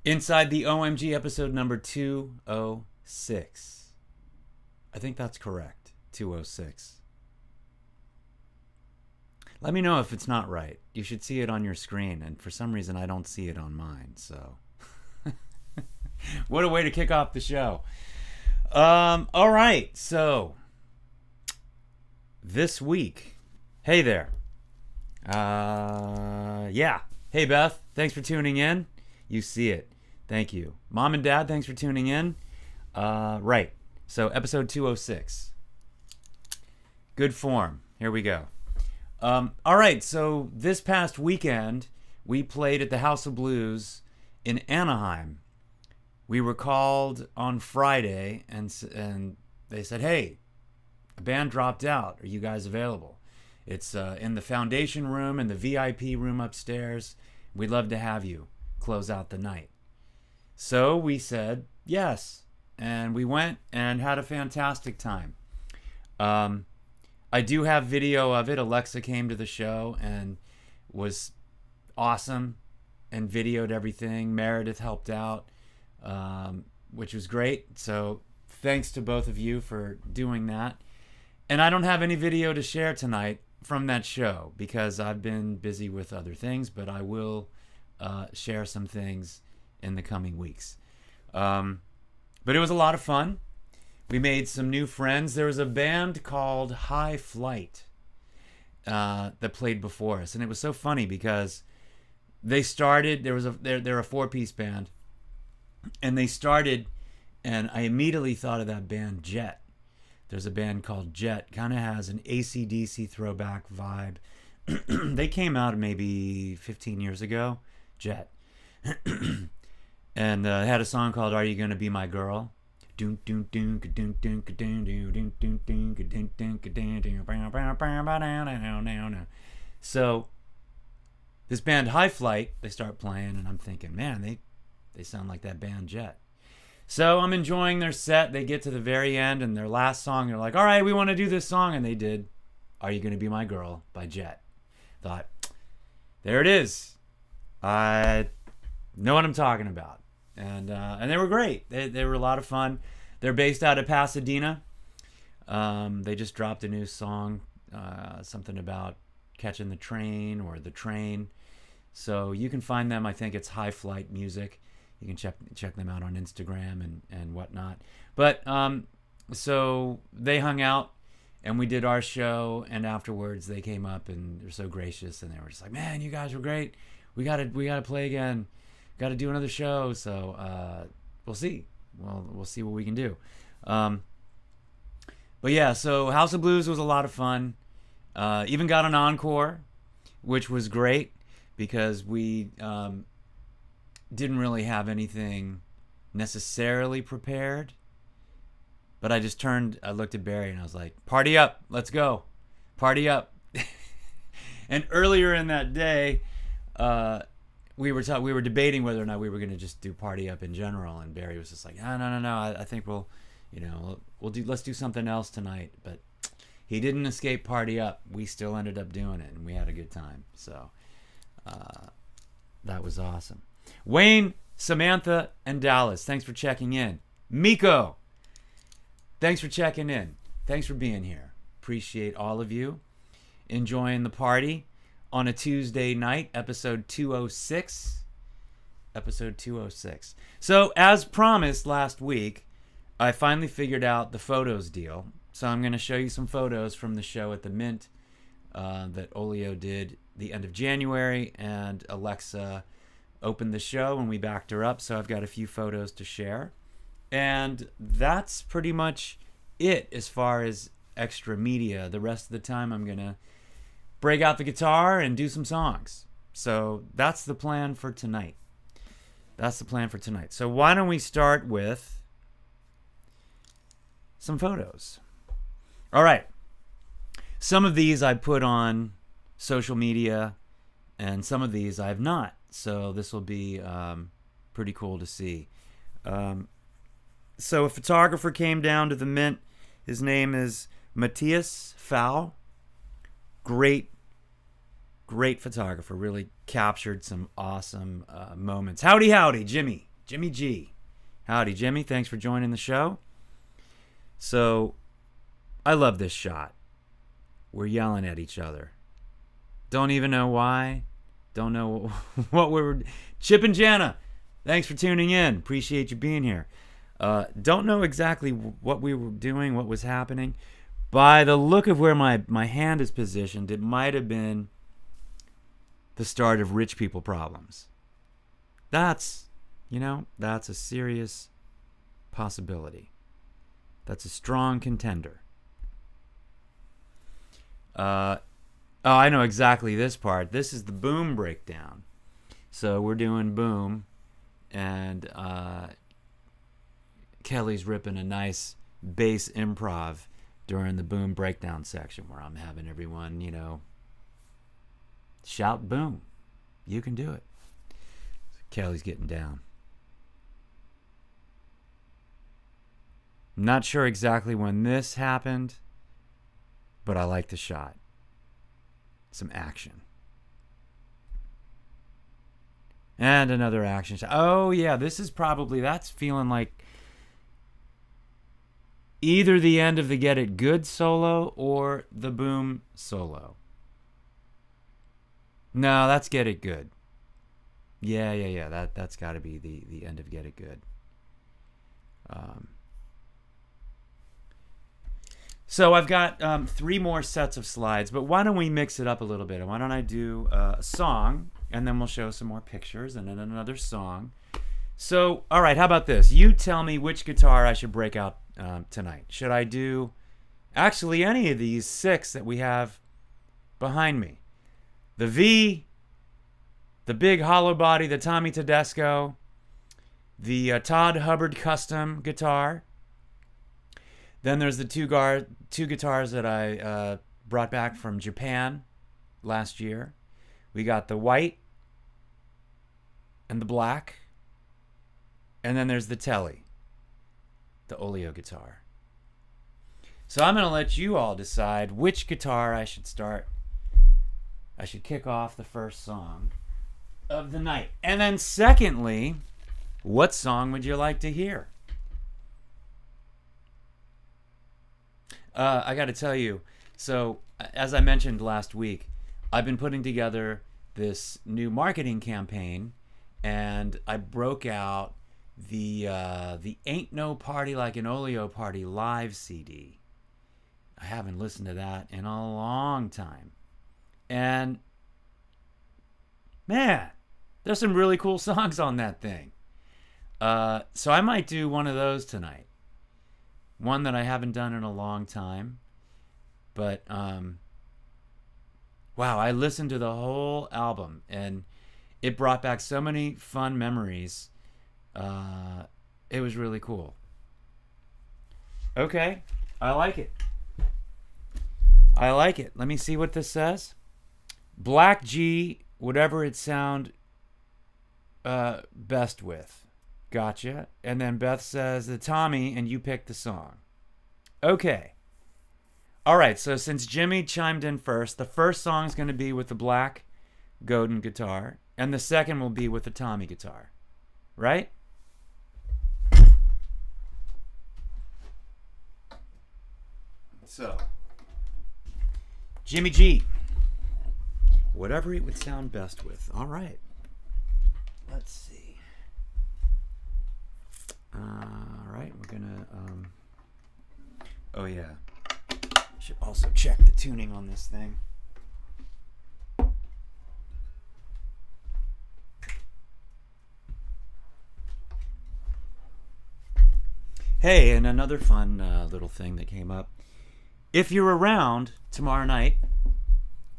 Inside the OMG episode number 206. I think that's correct. 206. Let me know if it's not right. You should see it on your screen, and for some reason I don't see it on mine, so. What a way to kick off the show. All right, so this week, hey there. Yeah. Hey, Beth, thanks for tuning in. You see it. Thank you. Mom and Dad, thanks for tuning in. Right. So episode 206. Good form. Here we go. All right. So this past weekend, we played at the House of Blues in Anaheim. We were called on Friday, and they said, hey, a band dropped out. Are you guys available? It's in the foundation room and the VIP room upstairs. We'd love to have you close out the night. So we said yes, and we went and had a fantastic time. I do have video of it. Alexa came to the show and was awesome and videoed everything. Meredith helped out, which was great. So thanks to both of you for doing that. And I don't have any video to share tonight from that show because I've been busy with other things, but I will share some things in the coming weeks. But it was a lot of fun. We made some new friends. There was a band called High Flight that played before us, and it was so funny because they started. They're a four-piece band, and they started, and I immediately thought of that band Jet. There's a band called Jet, kind of has an AC/DC throwback vibe. They came out maybe 15 years ago, Jet. And had a song called Are You Gonna Be My Girl? So this band High Flight, they start playing, and I'm thinking, man, they sound like that band Jet. So I'm enjoying their set. They get to the very end, and their last song, they're like, all right, we want to do this song. And they did Are You Gonna Be My Girl by Jet. Thought, there it is. I know what I'm talking about. And they were great. They were a lot of fun. They're based out of Pasadena. They just dropped a new song, something about catching the train or the train. So you can find them. I think it's High Flight Music. You can check them out on Instagram and whatnot. But so they hung out, and we did our show. And afterwards, they came up and they're so gracious, and they were just like, "Man, you guys were great. We gotta play again. Got to do another show." So we'll see. We'll see what we can do. But yeah, so House of Blues was a lot of fun. Even got an encore, which was great because we didn't really have anything necessarily prepared. But I looked at Barry and I was like, party up, let's go. Party up. And earlier in that day, we were debating whether or not we were going to just do party up in general, and Barry was just like, no. I think let's do something else tonight. But he didn't escape party up. We still ended up doing it, and we had a good time. So that was awesome. Wayne, Samantha, and Dallas, thanks for checking in. Miko, thanks for checking in. Thanks for being here. Appreciate all of you enjoying the party on a Tuesday night, episode 206. Episode 206. So, as promised last week, I finally figured out the photos deal. So I'm going to show you some photos from the show at the Mint that Olio did the end of January, and Alexa opened the show and we backed her up. So I've got a few photos to share. And that's pretty much it as far as extra media. The rest of the time I'm going to break out the guitar and do some songs. So that's the plan for tonight. So why don't we start with some photos? All right. Some of these I put on social media, and some of these I have not. So this will be pretty cool to see. So a photographer came down to the Mint. His name is Matthias Fau. Great photographer. Really captured some awesome moments. Howdy, Jimmy. Jimmy G. Howdy, Jimmy. Thanks for joining the show. So, I love this shot. We're yelling at each other. Don't even know why. Don't know what we were... Chip and Jana, thanks for tuning in. Appreciate you being here. Don't know exactly what we were doing, what was happening. By the look of where my hand is positioned, it might have been the start of rich people problems. That's a serious possibility. That's a strong contender. Oh, I know exactly this part. This is the boom breakdown. So we're doing boom, and Kelly's ripping a nice bass improv during the boom breakdown section where I'm having everyone, shout boom. You can do it. Kelly's getting down. I'm not sure exactly when this happened, but I like the shot. Some action. And another action shot. Oh, yeah, that's feeling like either the end of the Get It Good solo or the boom solo. No, that's Get It Good. Yeah. That's got to be the end of Get It Good. So I've got 3 more sets of slides, but why don't we mix it up a little bit? Why don't I do a song, and then we'll show some more pictures, and then another song. So, all right, how about this? You tell me which guitar I should break out tonight. Should I do actually any of these 6 that we have behind me? The V, the big hollow body, the Tommy Tedesco, the Todd Hubbard custom guitar. Then there's the two guitars that I brought back from Japan last year. We got the white and the black. And then there's the Telly, the Oleo guitar. So I'm going to let you all decide which guitar I should start. I should kick off the first song of the night. And then secondly, what song would you like to hear? I got to tell you, so as I mentioned last week, I've been putting together this new marketing campaign, and I broke out the Ain't No Party Like an Oleo Party live CD. I haven't listened to that in a long time. And man, there's some really cool songs on that thing. So I might do one of those tonight. One that I haven't done in a long time. But, wow, I listened to the whole album, and it brought back so many fun memories. It was really cool. Okay, I like it. Let me see what this says. Black G, whatever it sound best with. Gotcha. And then Beth says the Tommy, and you pick the song. Okay. All right, so since Jimmy chimed in first, the first song is going to be with the black Godin guitar, and the second will be with the Tommy guitar. Right? So, Jimmy G. Whatever it would sound best with. All right. Let's see. All right, we're gonna. Oh yeah. Should also check the tuning on this thing. Hey, and another fun little thing that came up. If you're around tomorrow night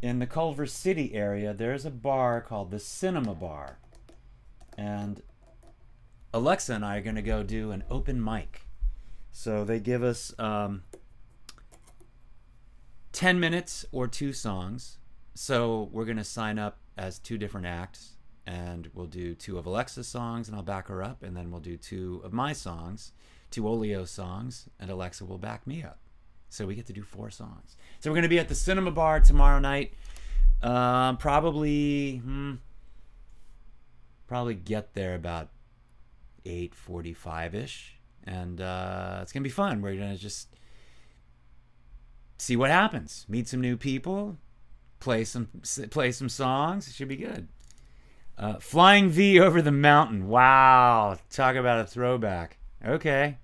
in the Culver City area, there's a bar called the Cinema Bar. And Alexa and I are going to go do an open mic. So they give us 10 minutes or 2 songs. So we're going to sign up as 2 different acts. And we'll do 2 of Alexa's songs, and I'll back her up. And then we'll do 2 of my songs, 2 Oleo songs, and Alexa will back me up. So we get to do 4 songs. So we're going to be at the Cinema Bar tomorrow night. Probably get there about 8:45ish, and it's gonna be fun. We're gonna just see what happens, meet some new people, play some songs. It should be good. Flying V over the mountain. Wow, talk about a throwback. Okay.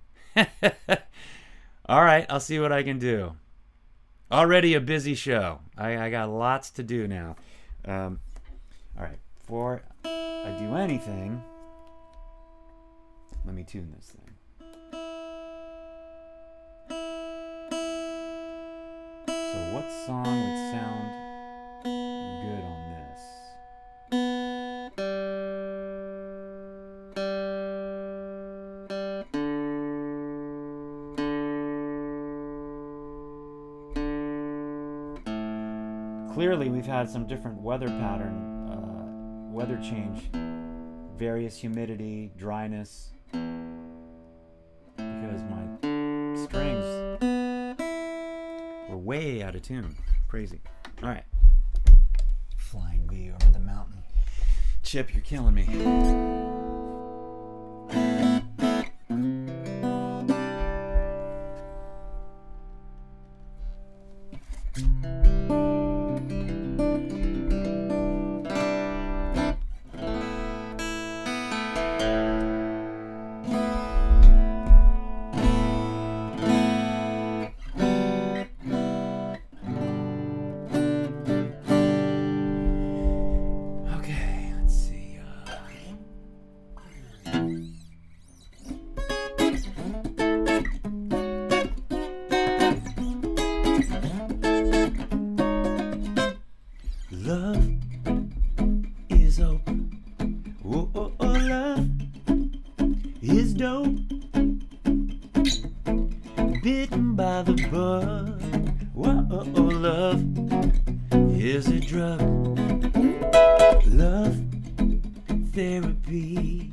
All right, I'll see what I can do. Already a busy show. I got lots to do now. All right, before I do anything, let me tune this thing. So what song would sound good on this? Clearly, we've had some different weather pattern, weather change, various humidity, dryness, because my strings were way out of tune. Crazy. All right. Flying V over the mountain. Chip, you're killing me. Love is open. Oh, oh, oh, love is dope. Bitten by the bug. Whoa, oh, oh, love is a drug. Love therapy.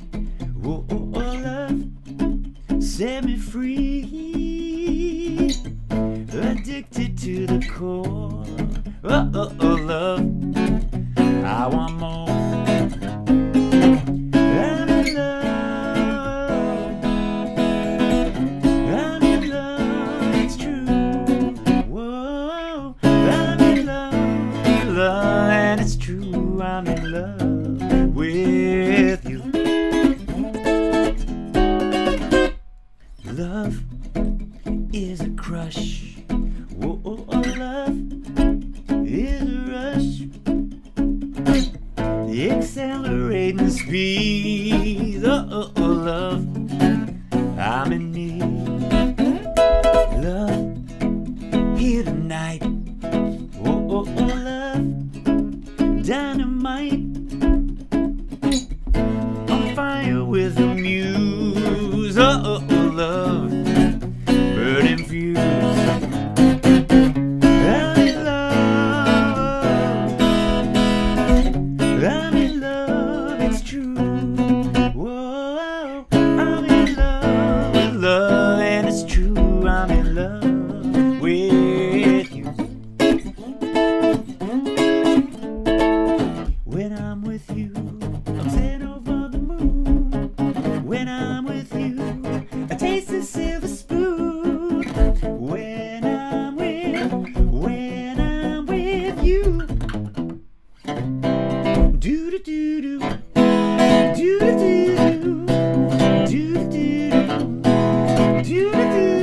Whoa, oh, oh, love set me free. Addicted to the core. Oh, oh, oh, love, I want more. I'm in love. I'm in love, it's true. Whoa, I'm in love, and it's true. I'm in love with you. Love is a crush. Whoa, oh, oh, love is a rush, accelerating speed. Oh, oh, oh, love, I'm in need. Love, here tonight. Oh, oh, oh, love, dynamite. On fire with the muse. Oh, oh, oh, love, burning fuse. I'm in love, it's true. Whoa, I'm in love with love, and it's true. I'm in love with you. When I'm with you, I'm sailing over the moon. When I'm with you, I taste the silver spoon. When I'm with you. Do do do do, do do do, do do do, do do do,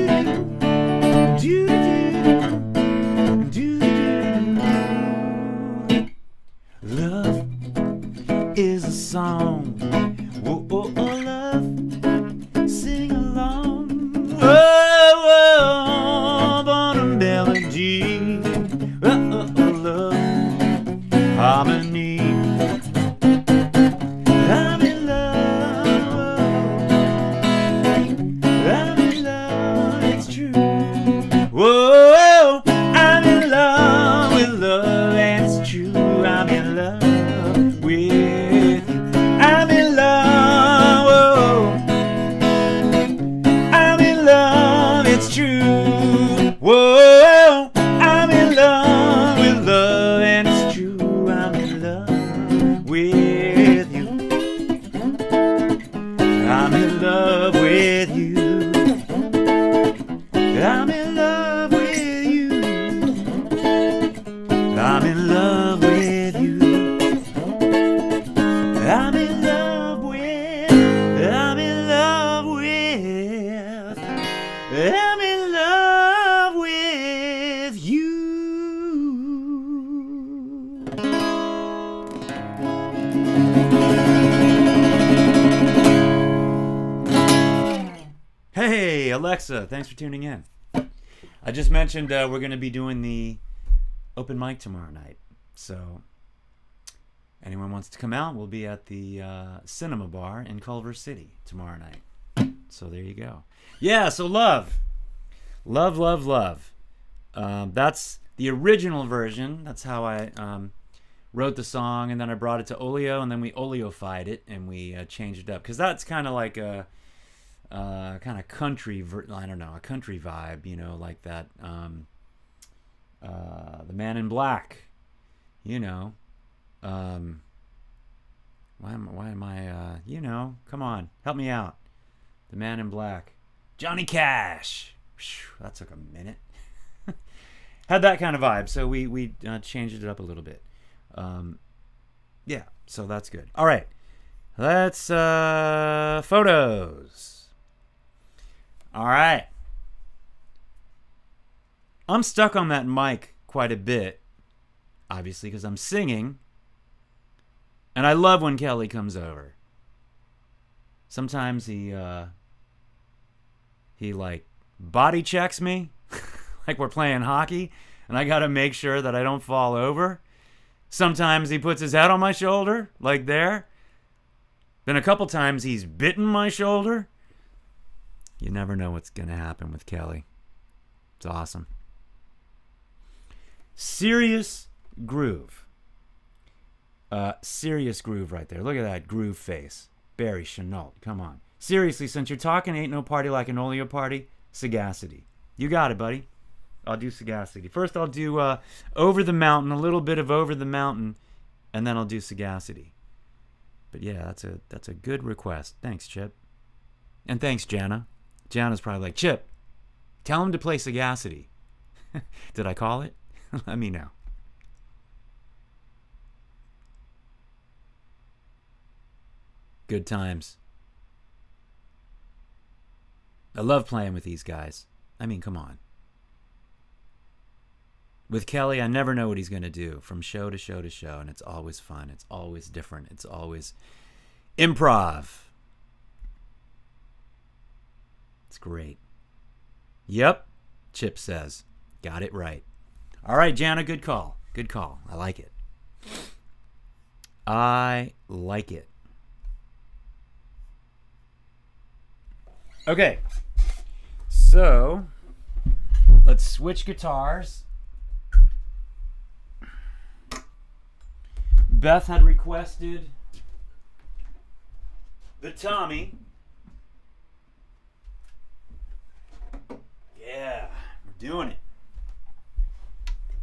Alexa, thanks for tuning in. I just mentioned we're going to be doing the open mic tomorrow night. So anyone wants to come out, we'll be at the Cinema Bar in Culver City tomorrow night. So there you go. Yeah, so love. Love, love, love. That's the original version. That's how I wrote the song, and then I brought it to Oleo, and then we Oleofied it, and we changed it up. Because that's kind of like a kind of country, I don't know, a country vibe, you know, like that. The Man in Black, you know. Why am I, you know, come on, help me out. The Man in Black. Johnny Cash. Whew, that took a minute. Had that kind of vibe, so we changed it up a little bit. Yeah, so that's good. All right, let's photos. All right, I'm stuck on that mic quite a bit, obviously, because I'm singing, and I love when Kelly comes over. Sometimes he like body checks me like we're playing hockey, and I gotta make sure that I don't fall over. Sometimes he puts his head on my shoulder, like there. Then a couple times he's bitten my shoulder. You never know what's gonna happen with Kelly. It's awesome. Serious groove. Serious groove right there. Look at that groove face. Barry Chenault, come on. Seriously, since you're talking ain't no party like an Oleo party, Sagacity. You got it, buddy. I'll do Sagacity. First I'll do Over the Mountain, a little bit of Over the Mountain, and then I'll do Sagacity. But yeah, that's a good request. Thanks, Chip. And thanks, Jana. Jana's probably like, Chip, tell him to play Sagacity. Did I call it? Let me know. Good times. I love playing with these guys. I mean, come on. With Kelly, I never know what he's going to do from show to show to show, and it's always fun. It's always different. It's always improv. It's great. Yep, Chip says. Got it right. All right, Jana, good call. Good call. I like it. I like it. Okay, so let's switch guitars. Beth had requested the Tommy. Yeah, we're doing it.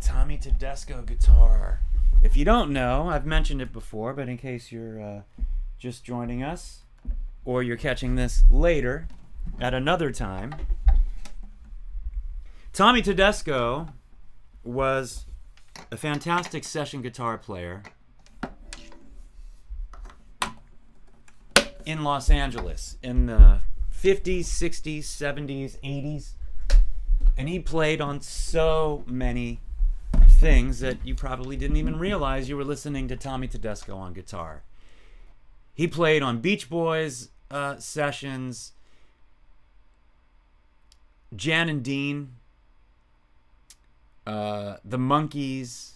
Tommy Tedesco guitar. If you don't know, I've mentioned it before, but in case you're just joining us or you're catching this later at another time, Tommy Tedesco was a fantastic session guitar player in Los Angeles in the 50s, 60s, 70s, 80s. And he played on so many things that you probably didn't even realize you were listening to Tommy Tedesco on guitar. He played on Beach Boys sessions, Jan and Dean, the Monkees,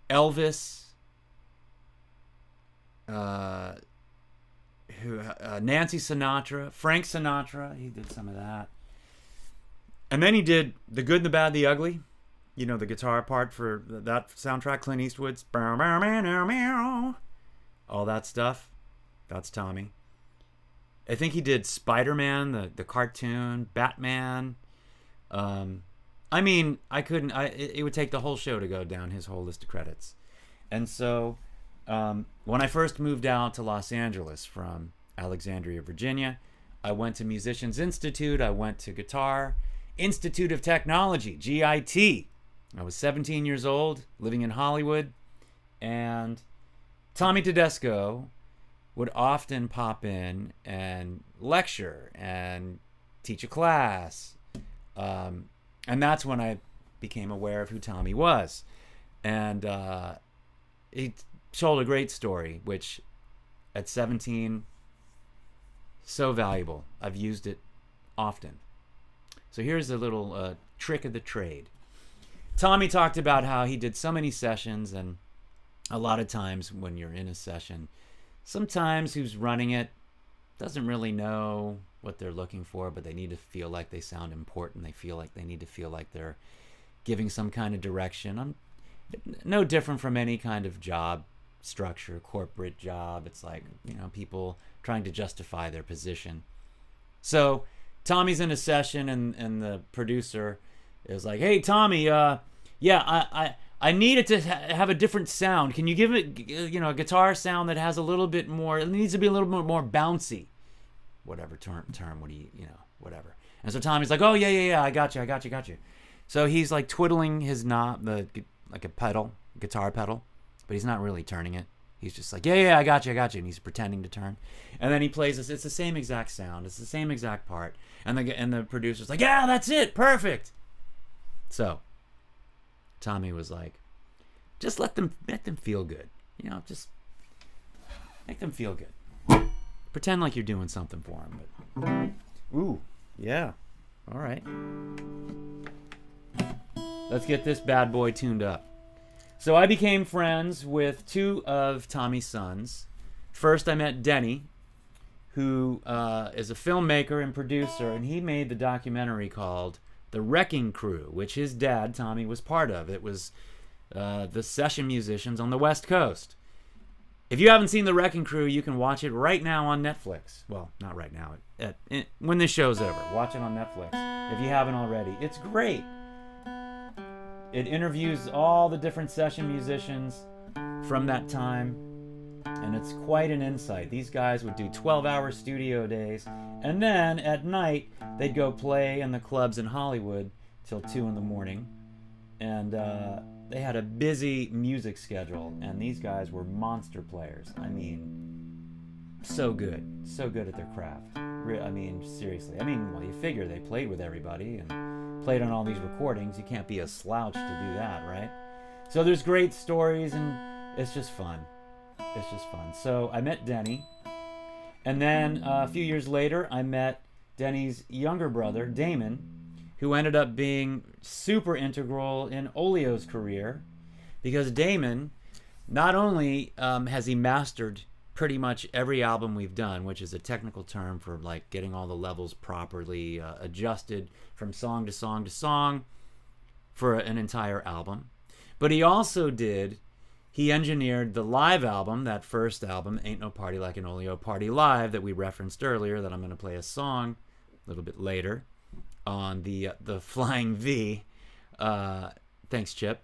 Elvis, Nancy Sinatra, Frank Sinatra. He did some of that. And then he did The Good, the Bad, the Ugly. You know, the guitar part for that soundtrack, Clint Eastwood's. All that stuff. That's Tommy. I think he did Spider-Man, the cartoon, Batman. I mean, it would take the whole show to go down his whole list of credits. And so when I first moved out to Los Angeles from Alexandria, Virginia, I went to Musicians Institute. I went to Guitar Institute of Technology, GIT. I was 17 years old, living in Hollywood, and Tommy Tedesco would often pop in and lecture and teach a class. And that's when I became aware of who Tommy was. And he told a great story, which at 17, so valuable. I've used it often. So here's a little trick of the trade. Tommy talked about how he did so many sessions, and a lot of times when you're in a session, sometimes who's running it doesn't really know what they're looking for, but they need to feel like they sound important. They feel like they need to feel like they're giving some kind of direction. No different from any kind of job structure, corporate job. It's like, you know, people trying to justify their position. So Tommy's in a session, and the producer is like, "Hey, Tommy, I need it to have a different sound. Can you give it, you know, a guitar sound that has a little bit more? It needs to be a little bit more bouncy." Whatever term, what do you know, whatever. And so Tommy's like, "Oh yeah, I got you." So he's like twiddling his knob, like a pedal, guitar pedal, but he's not really turning it. He's just like, yeah, I got you, and he's pretending to turn. And then he plays this. It's the same exact sound. It's the same exact part. And the producer's like, "Yeah, that's it, perfect." So Tommy was like, "Just let them feel good, you know, just make them feel good. Pretend like you're doing something for them." But ooh, yeah, all right. Let's get this bad boy tuned up. So I became friends with two of Tommy's sons. First, I met Denny, who is a filmmaker and producer, and he made the documentary called The Wrecking Crew, which his dad, Tommy, was part of. It was the session musicians on the West Coast. If you haven't seen The Wrecking Crew, you can watch it right now on Netflix. Well, not right now. When this show's over, watch it on Netflix if you haven't already. It's great. It interviews all the different session musicians from that time, and it's quite an insight. These guys would do 12-hour studio days, and then at night they'd go play in the clubs in Hollywood till 2 in the morning, and they had a busy music schedule, and these guys were monster players. I mean, so good at their craft. I mean, seriously. I mean, well, you figure they played with everybody and played on all these recordings. You can't be a slouch to do that, right? So there's great stories, and it's just fun. It's just fun. So I met Denny, and then a few years later, I met Denny's younger brother, Damon, who ended up being super integral in Olio's career, because Damon, not only has he mastered pretty much every album we've done, which is a technical term for like getting all the levels properly adjusted from song to song to song for an entire album, but he engineered the live album, that first album, Ain't No Party Like an Olio Party Live, that we referenced earlier, that I'm going to play a song a little bit later on the Flying V. Thanks, Chip.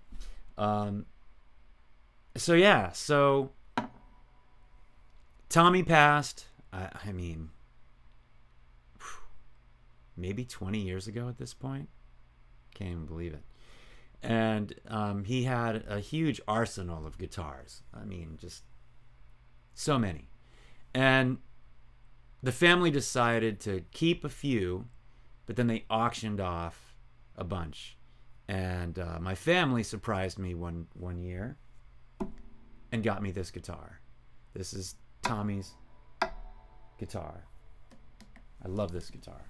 So Tommy passed, I mean, maybe 20 years ago at this point. Can't even believe it. And he had a huge arsenal of guitars. I mean, just so many. And the family decided to keep a few, but then they auctioned off a bunch. And my family surprised me one year and got me this guitar. This is Tommy's guitar. I love this guitar.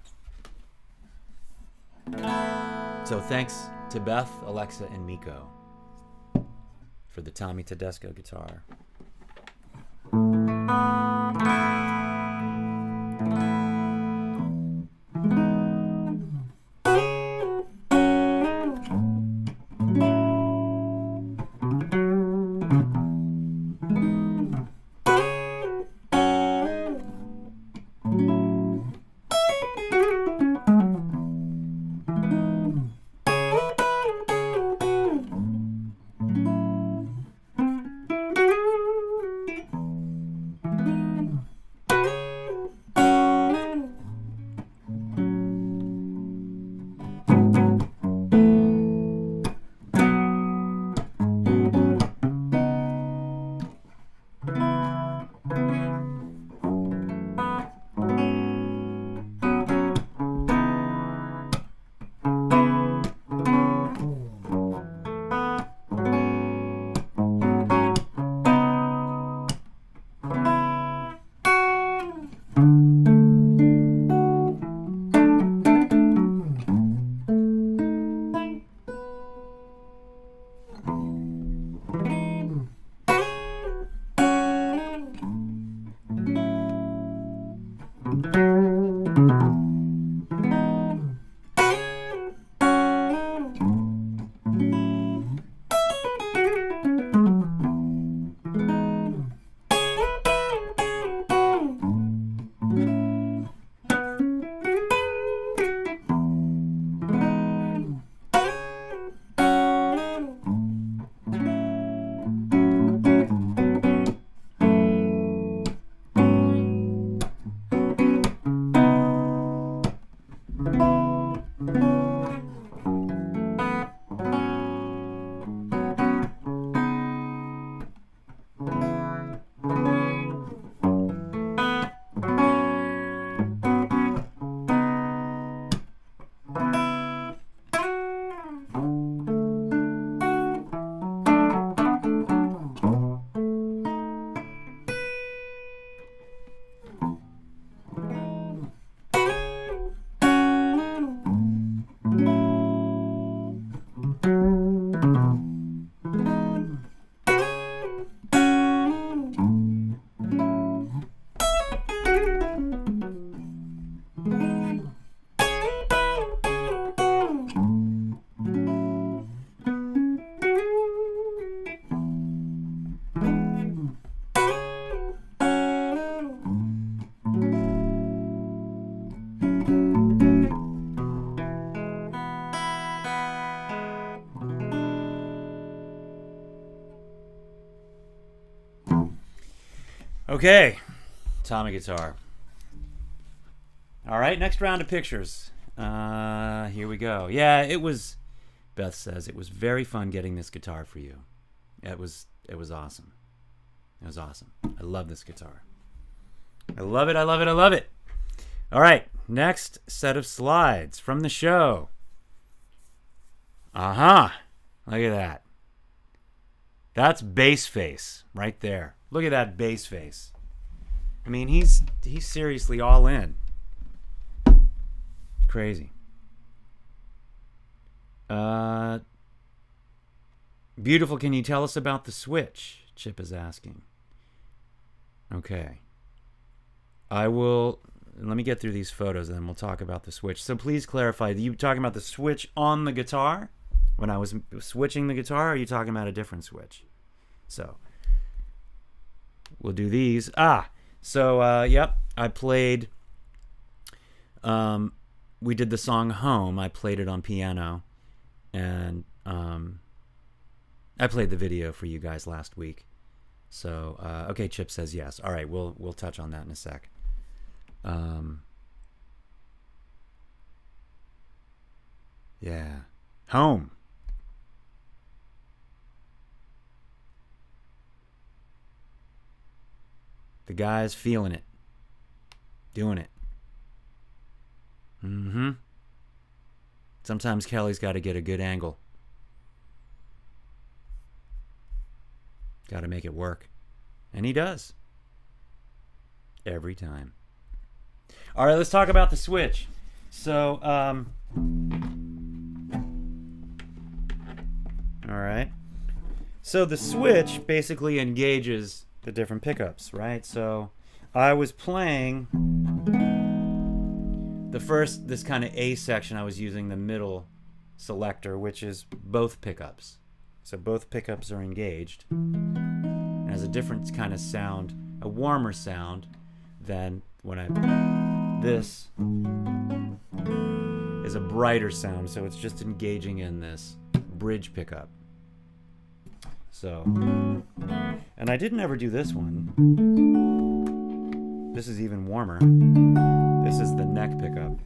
So thanks to Beth, Alexa, and Miko for the Tommy Tedesco guitar. Okay, Tommy guitar. All right, next round of pictures. Here we go. Yeah, it was, Beth says, it was very fun getting this guitar for you. It was awesome. It was awesome. I love this guitar. I love it, I love it, I love it. All right, next set of slides from the show. Uh-huh. Look at that. That's bass face right there. Look at that bass face. I mean, he's seriously all in. Crazy. Beautiful, can you tell us about the Switch? Chip is asking. Okay. Let me get through these photos and then we'll talk about the Switch. So please clarify, are you talking about the Switch on the guitar? When I was switching the guitar, or are you talking about a different Switch? So, we'll do these. Yep, I played, we did the song Home. I played it on piano, and I played the video for you guys last week. So, okay, Chip says yes. All right, we'll touch on that in a sec. Yeah, Home. The guy's feeling it. Doing it. Mm-hmm. Sometimes Kelly's got to get a good angle. Got to make it work. And he does. Every time. All right, let's talk about the Switch. So, all right. So the Switch basically engages the different pickups, right? So I was playing this kind of A section. I was using the middle selector, which is both pickups. So both pickups are engaged. It has a different kind of sound, a warmer sound than when this is a brighter sound, so it's just engaging in this bridge pickup. So, and I didn't ever do this one. This is even warmer. This is the neck pickup.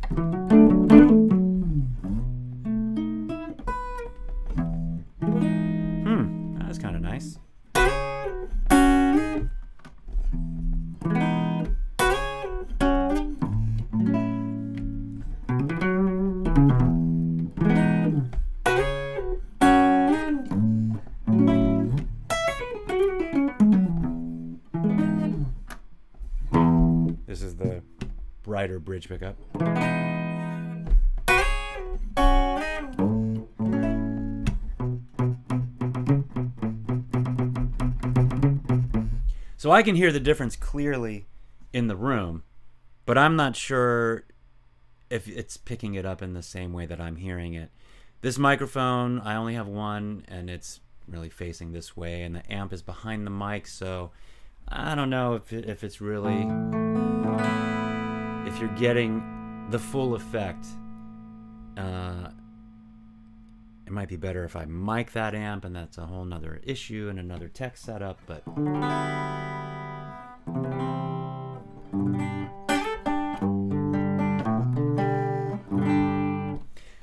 That was kind of nice. This is the brighter bridge pickup. So I can hear the difference clearly in the room, but I'm not sure if it's picking it up in the same way that I'm hearing it. This microphone, I only have one, and it's really facing this way, and the amp is behind the mic, so I don't know if it's really, if you're getting the full effect. It might be better if I mic that amp, and that's a whole nother issue and another tech setup, but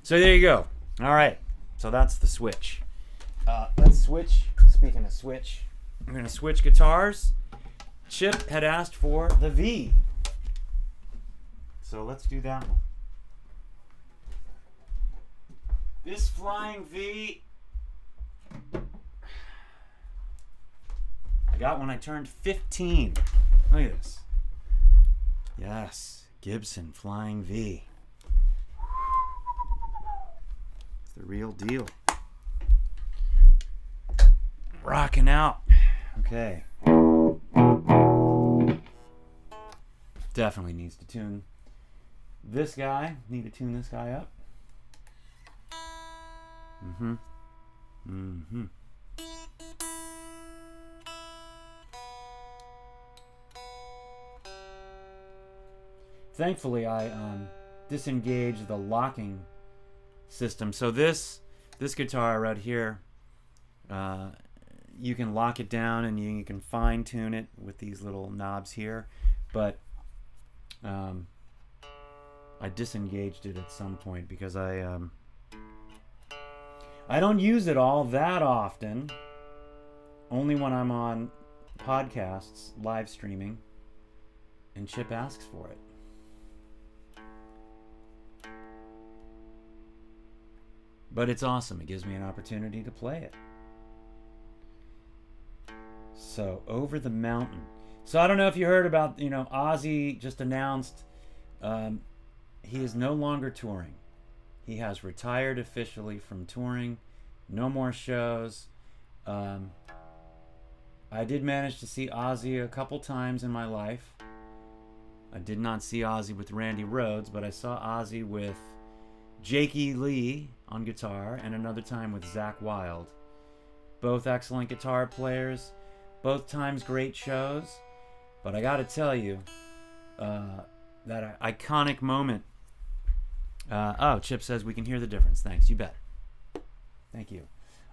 so there you go. All right, so that's the Switch. Let's switch. Speaking of Switch, I'm going to switch guitars. Chip had asked for the V, so let's do that one. This Flying V, I got when I turned 15. Look at this. Yes, Gibson Flying V. It's the real deal. Rocking out. Okay. Definitely needs to tune this guy. Need to tune this guy up. Thankfully, I disengaged the locking system. So this guitar right here, you can lock it down and you can fine tune it with these little knobs here, but I disengaged it at some point because I don't use it all that often. Only when I'm on podcasts, live streaming, and Chip asks for it. But it's awesome. It gives me an opportunity to play it. So, Over the Mountain. So, I don't know if you heard about, Ozzy just announced he is no longer touring. He has retired officially from touring. No more shows. I did manage to see Ozzy a couple times in my life. I did not see Ozzy with Randy Rhoads, but I saw Ozzy with Jakey Lee on guitar and another time with Zakk Wylde. Both excellent guitar players. Both times great shows. But I gotta tell you, that iconic moment. Chip says we can hear the difference. Thanks, you bet. Thank you.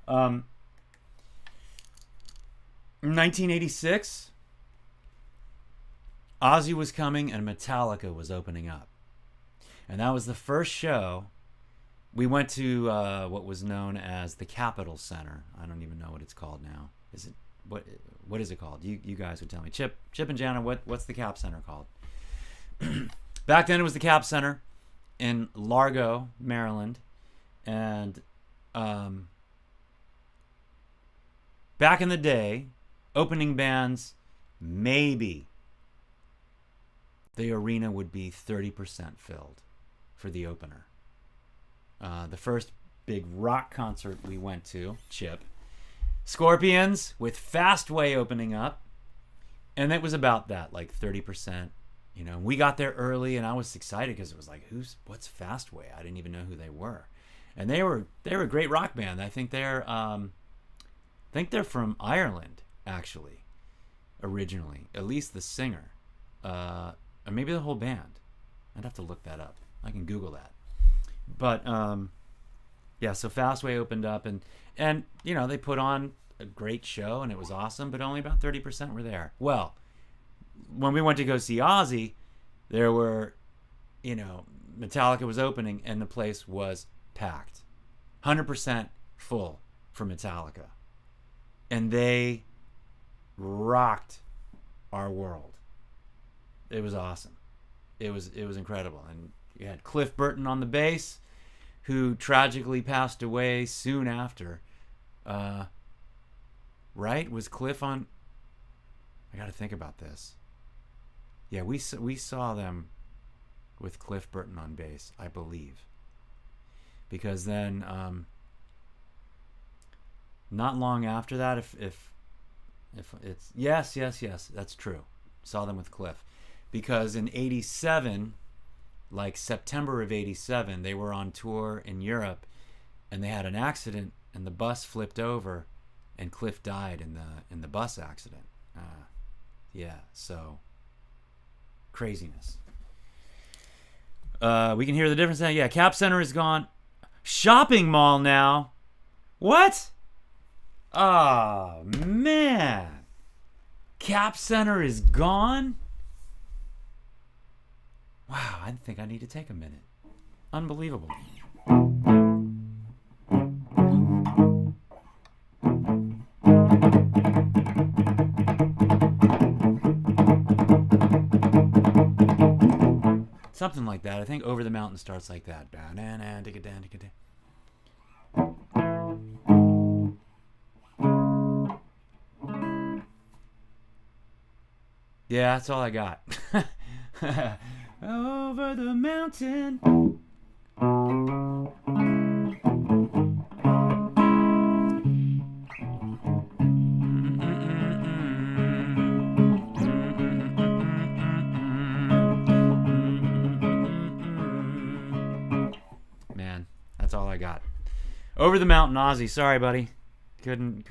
1986, Ozzy was coming and Metallica was opening up. And that was the first show. We went to what was known as the Capitol Center. I don't even know what it's called now. Is it what is it called? You guys would tell me. Chip and Jana, what's the Cap Center called? Back then it was the Cap Center in Largo, Maryland. And back in the day, opening bands, maybe the arena would be 30% filled for the opener. The first big rock concert we went to, Chip, Scorpions with Fastway opening up, and it was about that, like 30%. We got there early, and I was excited because it was like, what's Fastway? I didn't even know who they were, and they were a great rock band. I think they're from Ireland, actually, originally. At least the singer, or maybe the whole band. I'd have to look that up. I can Google that. But yeah, so Fastway opened up, and they put on a great show, and it was awesome. But only about 30% were there. Well, when we went to go see Ozzy, there were, Metallica was opening, and the place was packed, 100% full for Metallica. And they rocked our world. It was awesome. It was incredible. And you had Cliff Burton on the bass, who tragically passed away soon after. Right? Was Cliff on? I got to think about this. Yeah, we saw them with Cliff Burton on bass, I believe. Because then, not long after that, if it's yes, that's true. Saw them with Cliff, because in '87, like September of '87, they were on tour in Europe, and they had an accident, and the bus flipped over, and Cliff died in the bus accident. Yeah, so craziness. We can hear the difference now. Yeah, Cap Center is gone. Shopping mall now. What? Oh, man. Cap Center is gone? Wow, I think I need to take a minute. Unbelievable. Something like that. I think Over the Mountain starts like that. Yeah, that's all I got. Over the mountain. Man, that's all I got. Over the Mountain, Ozzy. Sorry, buddy. Couldn't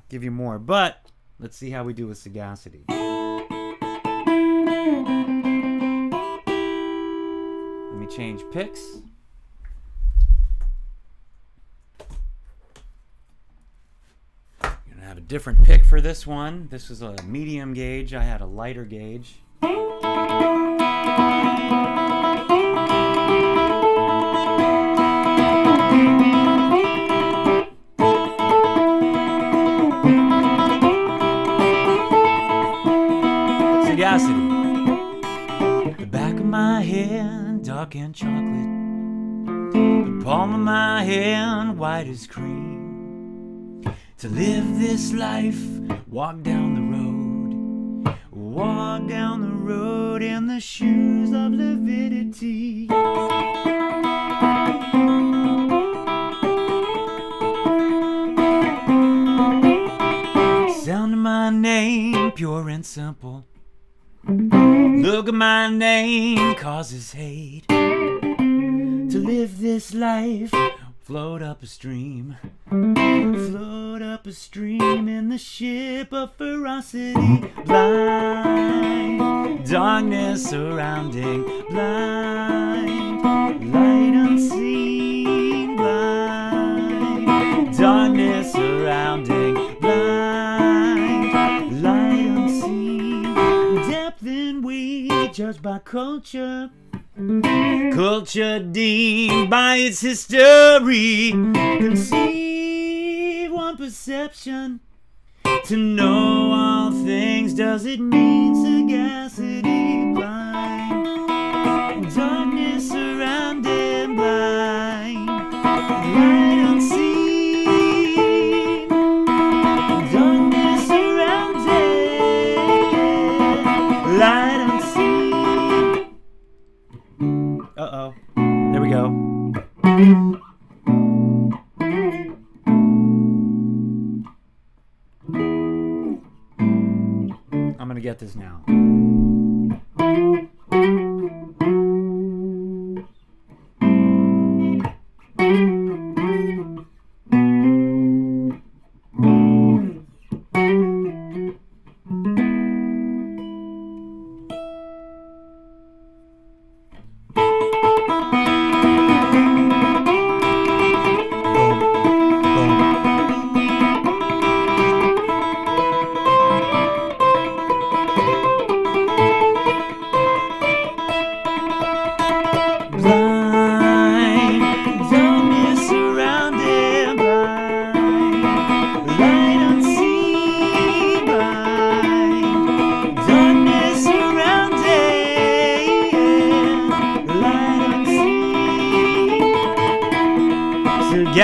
give you more. But let's see how we do with Sagacity. Let me change picks. Gonna I have a different pick for this one. This was a medium gauge. I had a lighter gauge. Sagacity. The back of my head, dark and chocolate. The palm of my hand, white as cream. To live this life, walk down the road. Walk down the road in the shoes of lividity. Sound of my name, pure and simple. Look at my name, causes hate. To live this life, float up a stream. Float up a stream in the ship of ferocity. Blind, darkness surrounding. Blind, light unseen. Blind, darkness surrounding. Blind, light unseen. Depth in we judged by culture. Culture deemed by its history. Conceive one perception. To know all things, does it mean sagacity? Blind, darkness surrounding. Blind, light unseen. Darkness surrounding. Light unseen. Uh-oh. There we go. I'm gonna get this now.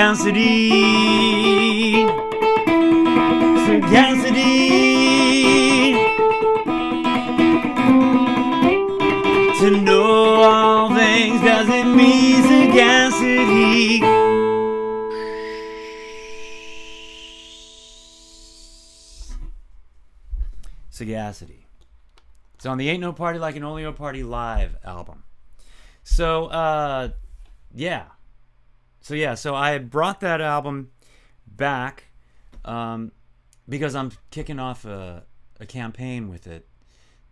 Sagacity, sagacity. To know all things doesn't mean sagacity. Sagacity. It's on the Ain't No Party Like an Oleo Party live album. So, yeah. So I brought that album back because I'm kicking off a campaign with it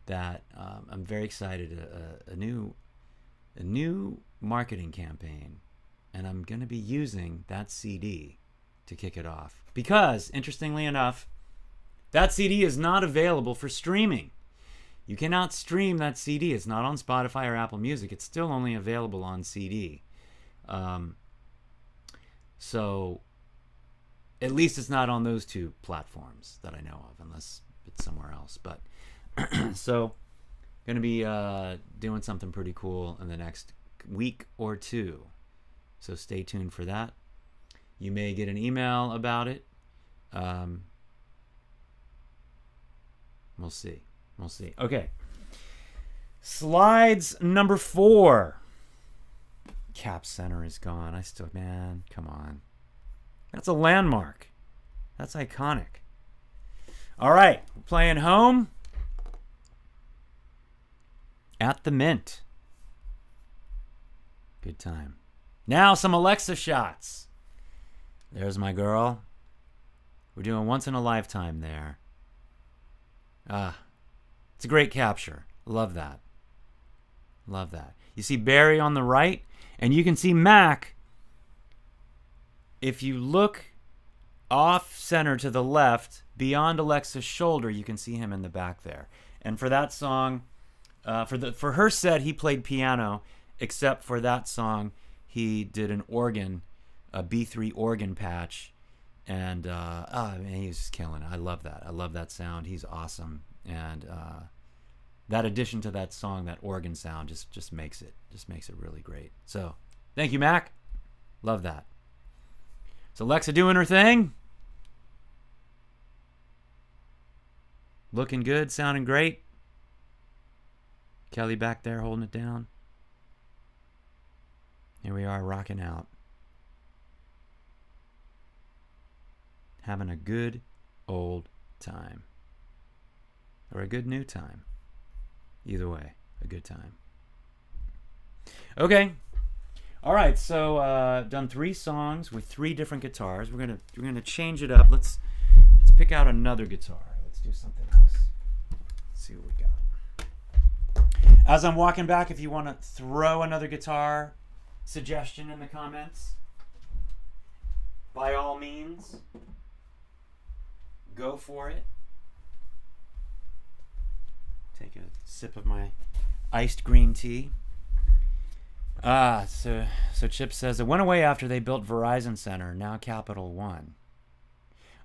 that I'm very excited. A new marketing campaign, and I'm going to be using that CD to kick it off. Because, interestingly enough, that CD is not available for streaming. You cannot stream that CD. It's not on Spotify or Apple Music. It's still only available on CD. So, at least it's not on those two platforms that I know of, unless it's somewhere else. But, so, going to be doing something pretty cool in the next week or two. So, stay tuned for that. You may get an email about it. We'll see. We'll see. Okay. Slides number 4. Cap Center is gone. Man, come on. That's a landmark. That's iconic. All right, we're playing Home at the Mint. Good time. Now some Alexa shots. There's my girl. We're doing once in a lifetime there. It's a great capture. Love that. Love that. You see Barry on the right, and you can see Mac. If you look off center to the left, beyond Alexa's shoulder, you can see him in the back there. And for that song, for her set, he played piano, except for that song, he did an organ, a B3 organ patch, and man, he's just killing it. I love that. I love that sound. He's awesome, and that addition to that song, that organ sound, just makes it really great. So, thank you, Mac. Love that. So Alexa doing her thing. Looking good, sounding great. Kelly back there holding it down. Here we are rocking out. Having a good old time. Or a good new time. Either way, a good time. Okay. All right, so done 3 songs with 3 different guitars. We're gonna change it up. Let's pick out another guitar. Let's do something else. Let's see what we got. As I'm walking back, if you want to throw another guitar suggestion in the comments, by all means, go for it. Take a sip of my iced green tea. So Chip says, it went away after they built Verizon Center, now Capital One.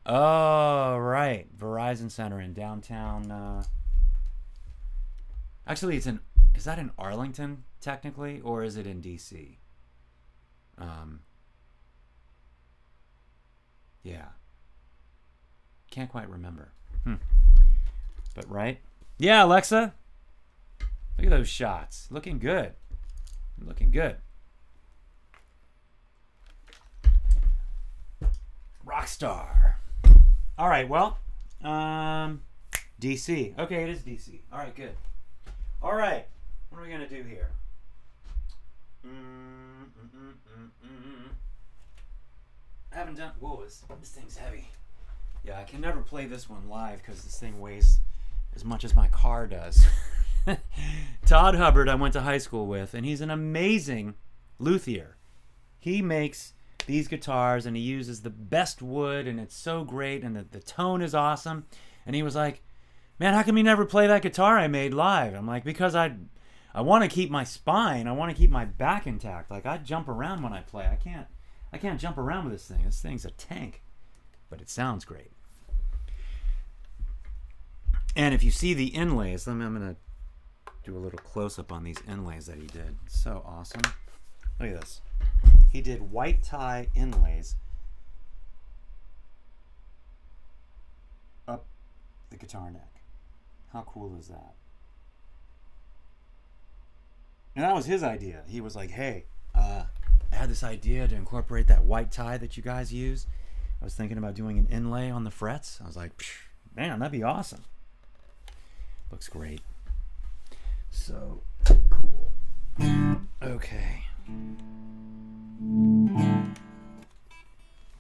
Oh, right. Verizon Center in downtown. Actually, is that in Arlington, technically, or is it in D.C.? Yeah. Can't quite remember. But right? Yeah, Alexa. Look at those shots. Looking good. Looking good. Rockstar. All right, well, DC. Okay, it is DC. All right, good. All right, what are we gonna do here? I haven't done. Whoa, this thing's heavy. Yeah, I can never play this one live because this thing weighs as much as my car does. Todd Hubbard, I went to high school with, and he's an amazing luthier. He makes these guitars, and he uses the best wood, and it's so great, and the tone is awesome. And he was like, man, how come you never play that guitar I made live? I'm like, because I want to keep my spine. I want to keep my back intact. Like, I jump around when I play. I can't jump around with this thing. This thing's a tank. But it sounds great. And if you see the inlays, I'm going to do a little close-up on these inlays that he did. So awesome. Look at this. He did white tie inlays up the guitar neck. How cool is that? And that was his idea. He was like, hey, I had this idea to incorporate that white tie that you guys use. I was thinking about doing an inlay on the frets. I was like, man, that'd be awesome. Looks great. So cool. Okay.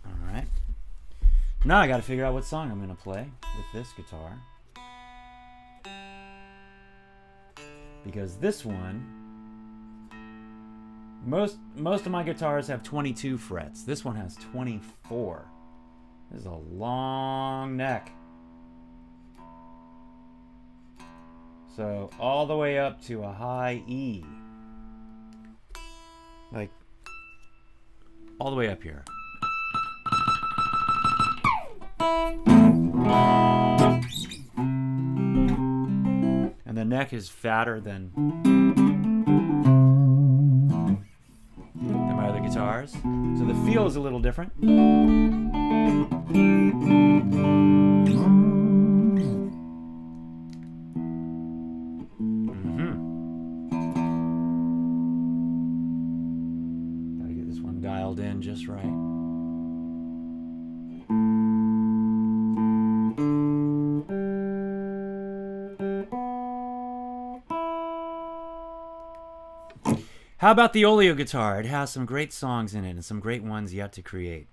All right. Now I got to figure out what song I'm going to play with this guitar. Because this one, most of my guitars have 22 frets. This one has 24. This is a long neck. So all the way up to a high E. Like, all the way up here. And the neck is fatter than my other guitars. So the feel is a little different. Gotta get this one dialed in just right. How about the Oleo guitar? It has some great songs in it and some great ones yet to create.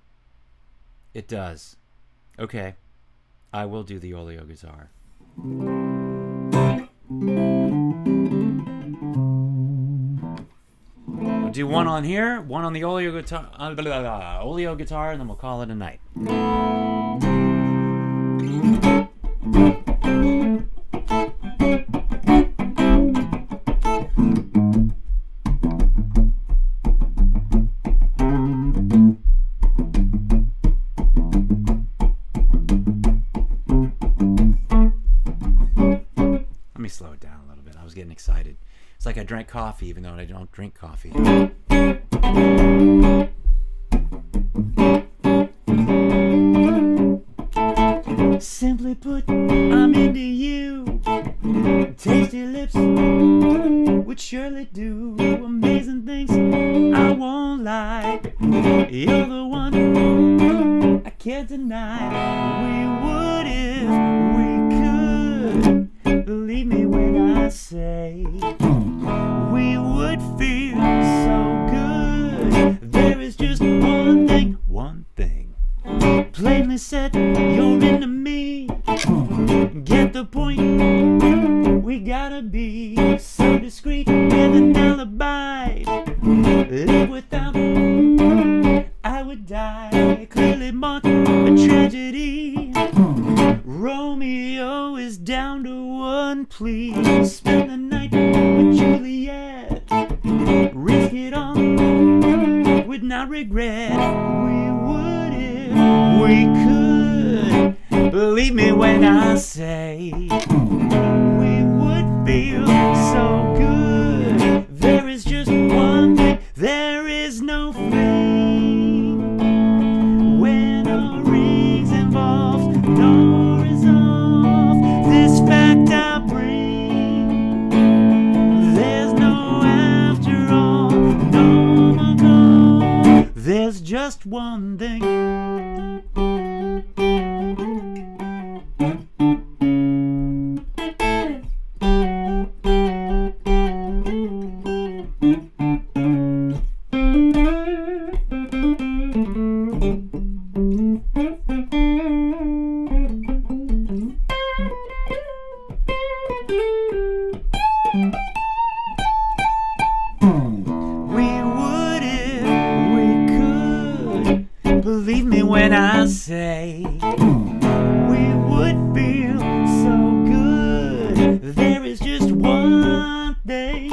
It does. Okay, I will do the Oleo guitar. do one on here, one on the Oleo guitar, Oleo guitar, and then we'll call it a night. Let me slow it down a little bit. I was getting excited. It's like I drank coffee, even though I don't drink coffee. Simply put, I'm into you. Tasty lips would surely do amazing things. I won't lie. You're the one I can't deny. We would if we could. Believe me when I say we would feel so good. There is just one thing. Plainly said, you're into me. Get the point. We gotta be so discreet with an alibi. Live without, I would die. Clearly marked a tragedy. Romeo is down to one plea. Spend the night with Juliet. Risk it all with not regret. We would if we could. Believe me when I say we would feel so good. There is just one thing. There is no flame when a ring's involved. No resolve. This fact I bring. There's no after all. No more goal. There's just one thing. Believe me when I say we would feel so good. There is just one thing.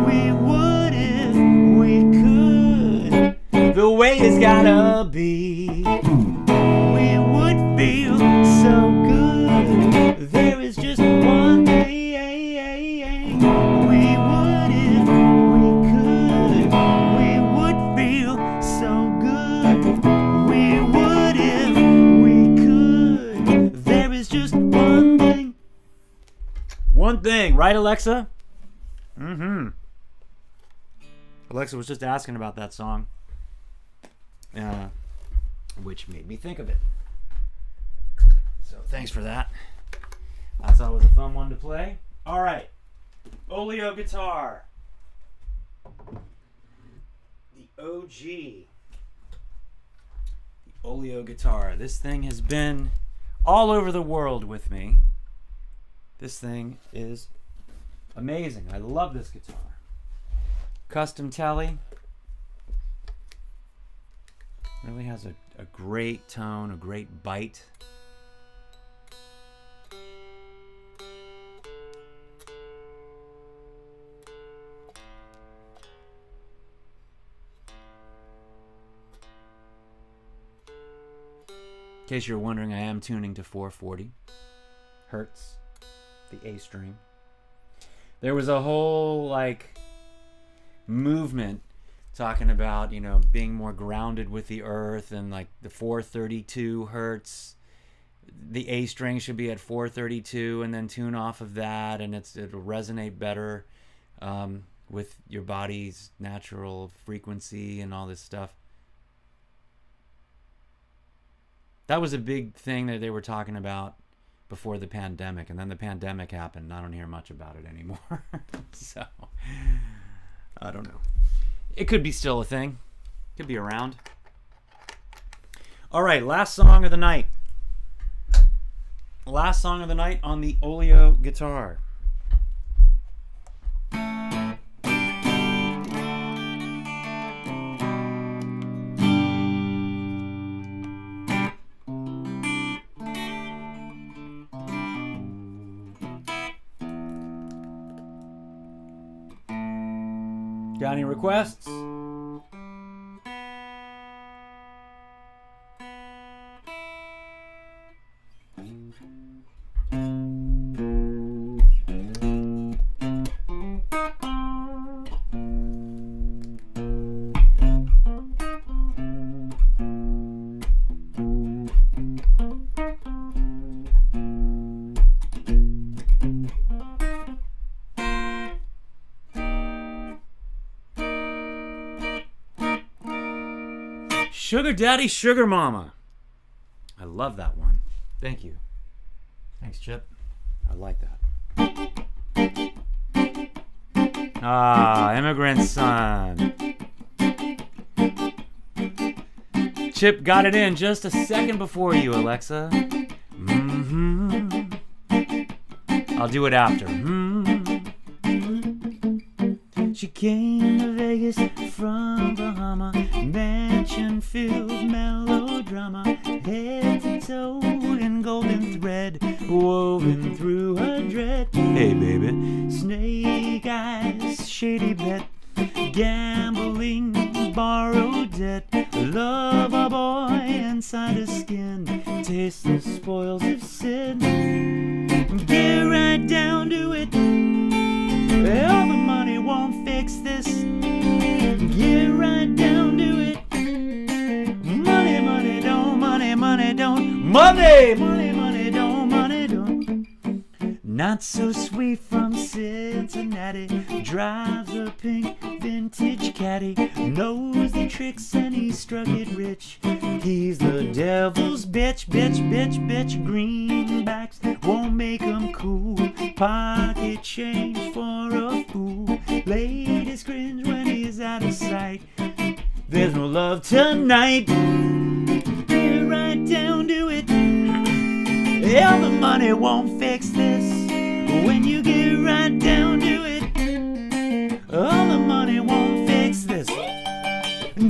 We would if we could. The way it's gotta be. We would feel so good. There is just one thing. We would if we could. We would feel so good. We would if we could. There is just one thing. One thing, right, Alexa? Alexa was just asking about that song, which made me think of it. So thanks for that. I thought it was a fun one to play. All right, Oleo guitar, the OG. Oleo guitar. This thing has been all over the world with me. This thing is amazing. I love this guitar. Custom telly. Really has a great tone, a great bite. In case you're wondering, I am tuning to 440 hertz, the A string. There was a whole movement talking about, being more grounded with the earth, and the 432 hertz, the A string should be at 432, and then tune off of that, and it'll resonate better with your body's natural frequency and all this stuff. That was a big thing that they were talking about before the pandemic, and then the pandemic happened, and I don't hear much about it anymore. So, I don't know. It could be still a thing. Could be around. All right, last song of the night. Last song of the night on the Oleo guitar. Got any requests? Sugar Daddy, Sugar Mama. I love that one. Thank you. Thanks, Chip. I like that. Ah, Immigrant Son. Chip got it in just a second before you, Alexa. I'll do it after. She came to Vegas from Bahama, mansion-filled melodrama, head to toe in golden thread, woven through her dread. Hey, baby, snake eyes, shady bet, gambling, borrowed debt, love a boy inside his skin, taste the spoils of sin. Get right down to it. All the money won't fix this. Get right down to it. Money, money, don't, money, money, don't. Money, money, money, don't, money, don't. Not so sweet from Cincinnati, drives a pink vintage caddy, knows the tricks and he struck it rich. He's the devil's bitch, bitch, bitch, bitch. Greenbacks won't make him cool. Pocket change for a fool. Ladies cringe when he's out of sight. There's no love tonight. Get right down to it. All the money won't fix this. When you get right down to it, all the money won't fix this.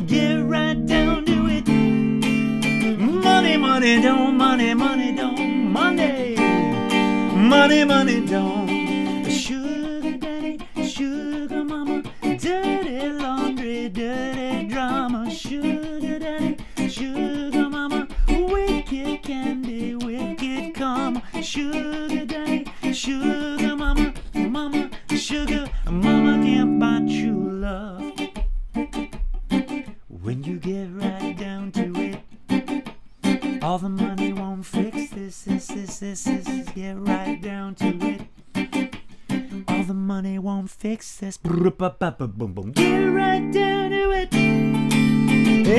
Get right down to it. Money, money, don't, money, money, don't, money. Money, money, don't. Sugar daddy, sugar mama, dirty laundry, dirty drama. Sugar daddy, sugar mama, wicked candy, wicked karma. Sugar daddy, sugar mama, mama, sugar mama can't buy true love. When you get right down to it, all the money won't fix this. Get right down to it. All the money won't fix this. Get right down to it.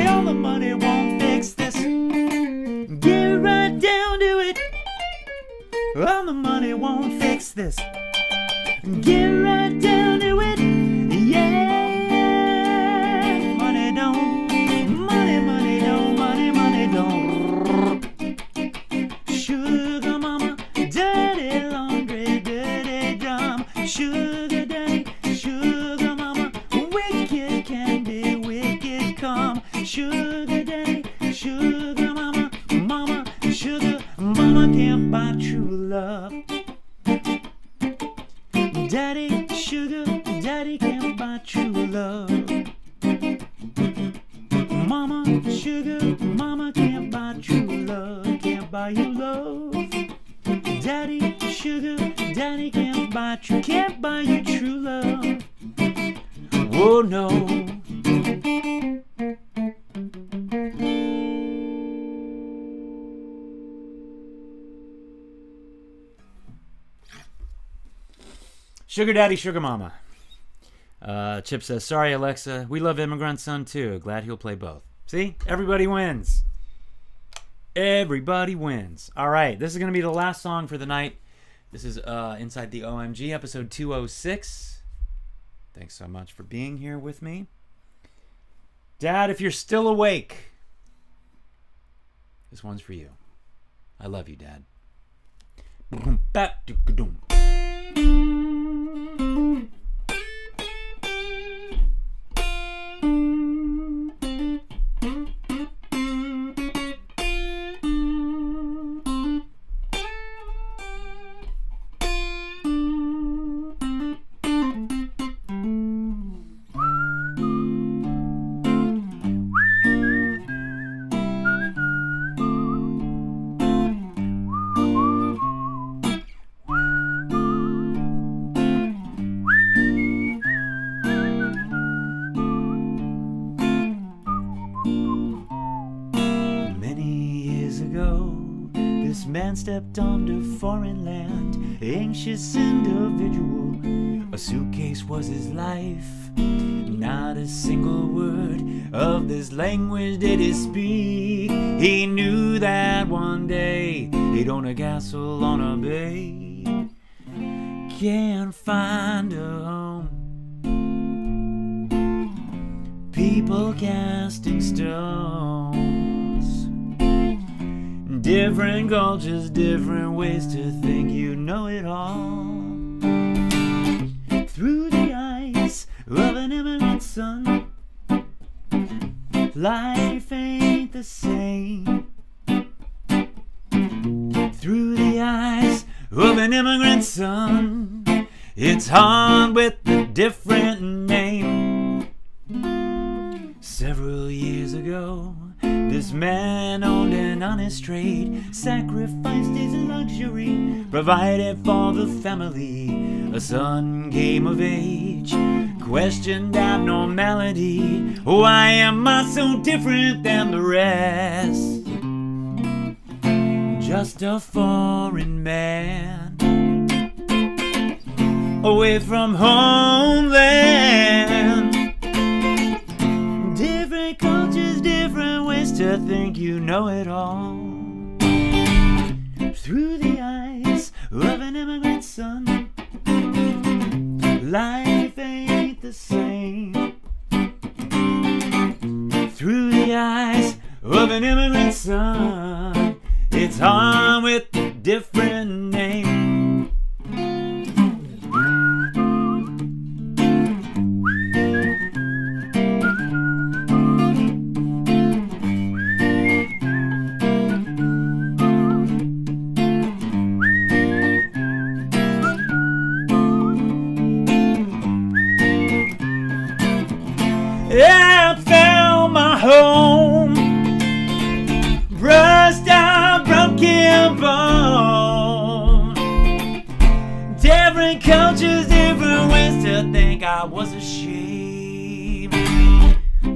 All the money won't fix this. Get right down to it. All the money won't fix this. Get right down to it. Yeah. Money don't. Money, money don't. Money, money don't. Sugar mama, dirty laundry, dirty drama. Sugar daddy, sugar mama, wicked candy, wicked karma. Sugar daddy, sugar mama, mama, sugar mama can't buy true love. Daddy, sugar, daddy can't buy true love. Mama, sugar, mama can't buy true love. Can't buy you love. Daddy, sugar, daddy can't buy you true love. Oh no. Sugar Daddy, Sugar Mama. Chip says, sorry, Alexa. We love Immigrant Son, too. Glad he'll play both. See? Everybody wins. Everybody wins. All right. This is going to be the last song for the night. This is Inside the OMG, episode 206. Thanks so much for being here with me. Dad, if you're still awake, this one's for you. I love you, Dad. ago, this man stepped onto foreign land, anxious individual. A suitcase was his life. Not a single word of this language did he speak. He knew that one day he'd own a castle on a bay. Can't find a home. People casting stones. Different cultures, different ways to think. You know it all. Through the eyes of an immigrant son, life ain't the same. Through the eyes of an immigrant son, it's hard with a different name. Several years ago, this man owned an honest trade, sacrificed his luxury, provided for the family. A son came of age, questioned abnormality. Why am I so different than the rest? Just a foreign man, away from homeland. Different cultures, different ways to think. You know it all. Through the eyes of an immigrant son, life ain't the same. Through the eyes of an immigrant son, it's hard with a different name. I found my home, brushed out broken bone. Different cultures, different ways to think. I was ashamed.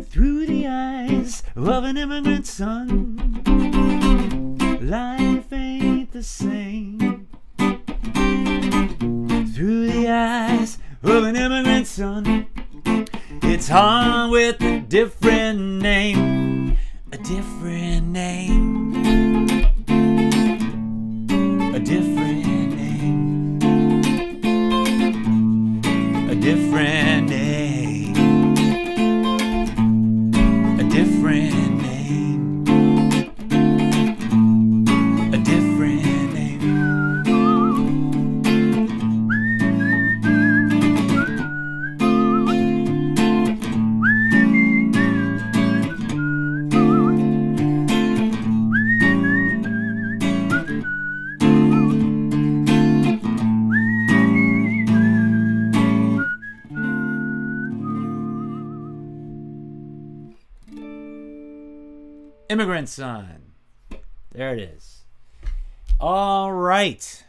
Through the eyes of an immigrant son, life ain't the same. Through the eyes of an immigrant son, it's hard with a different name. A different name. A different name. A different name. A different name. A different name. Immigrant Son. There it is. All right.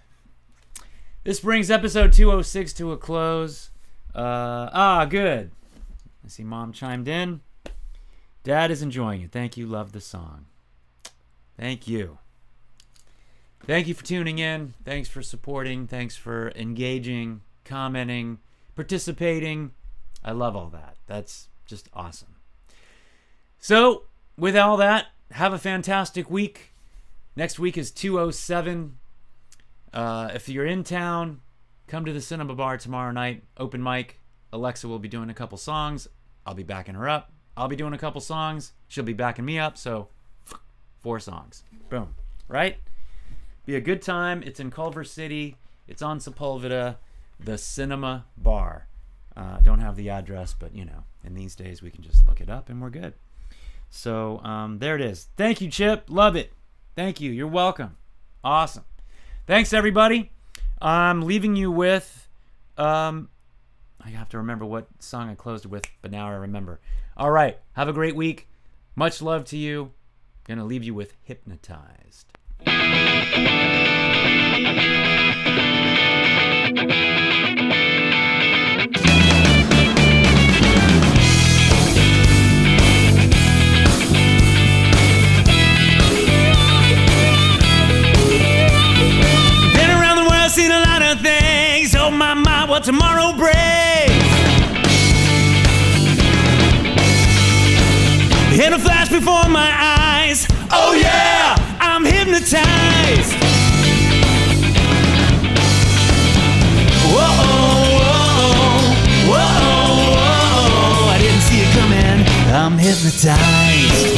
This brings episode 206 to a close. Good. I see Mom chimed in. Dad is enjoying it. Thank you. Love the song. Thank you. Thank you for tuning in. Thanks for supporting. Thanks for engaging, commenting, participating. I love all that. That's just awesome. So, with all that, have a fantastic week. Next week is 207. If you're in town, come to the Cinema Bar tomorrow night. Open mic. Alexa will be doing a couple songs. I'll be backing her up. I'll be doing a couple songs. She'll be backing me up. So, 4 songs. Boom. Right? Be a good time. It's in Culver City. It's on Sepulveda. The Cinema Bar. Don't have the address, but, you know, in these days we can just look it up and we're good. So, there it is. Thank you, Chip. Love it. Thank you. You're welcome. Awesome. Thanks, everybody. I'm leaving you with, I have to remember what song I closed with, but now I remember. All right. Have a great week. Much love to you. Gonna leave you with Hypnotized. my mind what tomorrow brings. In a flash before my eyes, oh yeah, I'm hypnotized. Whoa, whoa, whoa, whoa, I didn't see it coming. I'm hypnotized.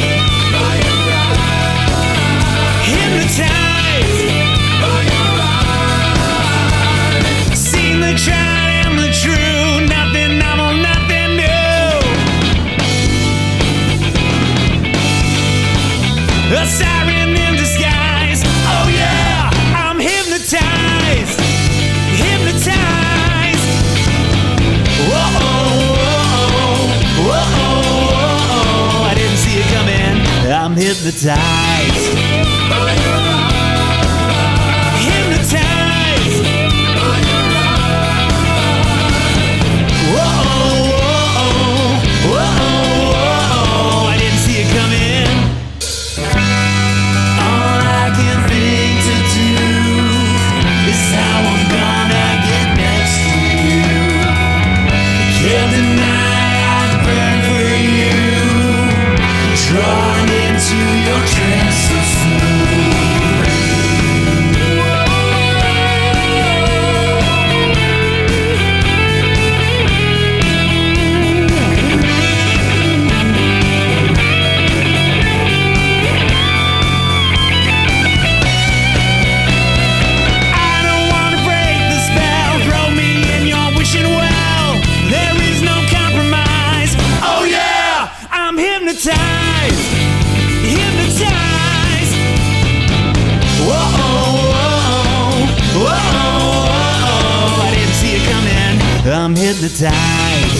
Hypnotized. Seen the tried and the true, nothing novel, nothing new. A siren in disguise, oh yeah, I'm hypnotized. Hypnotized. Whoa, whoa, whoa, I didn't see it coming. I'm hypnotized. Hypnotized. Whoa, whoa, whoa, I didn't see it coming. All I can think to do is how I'm gonna get next to you. Can't deny I'd burn for you, drawn into your trance so soon. Hypnotized, hypnotized. Whoa, whoa, whoa, I didn't see it coming. I'm hypnotized.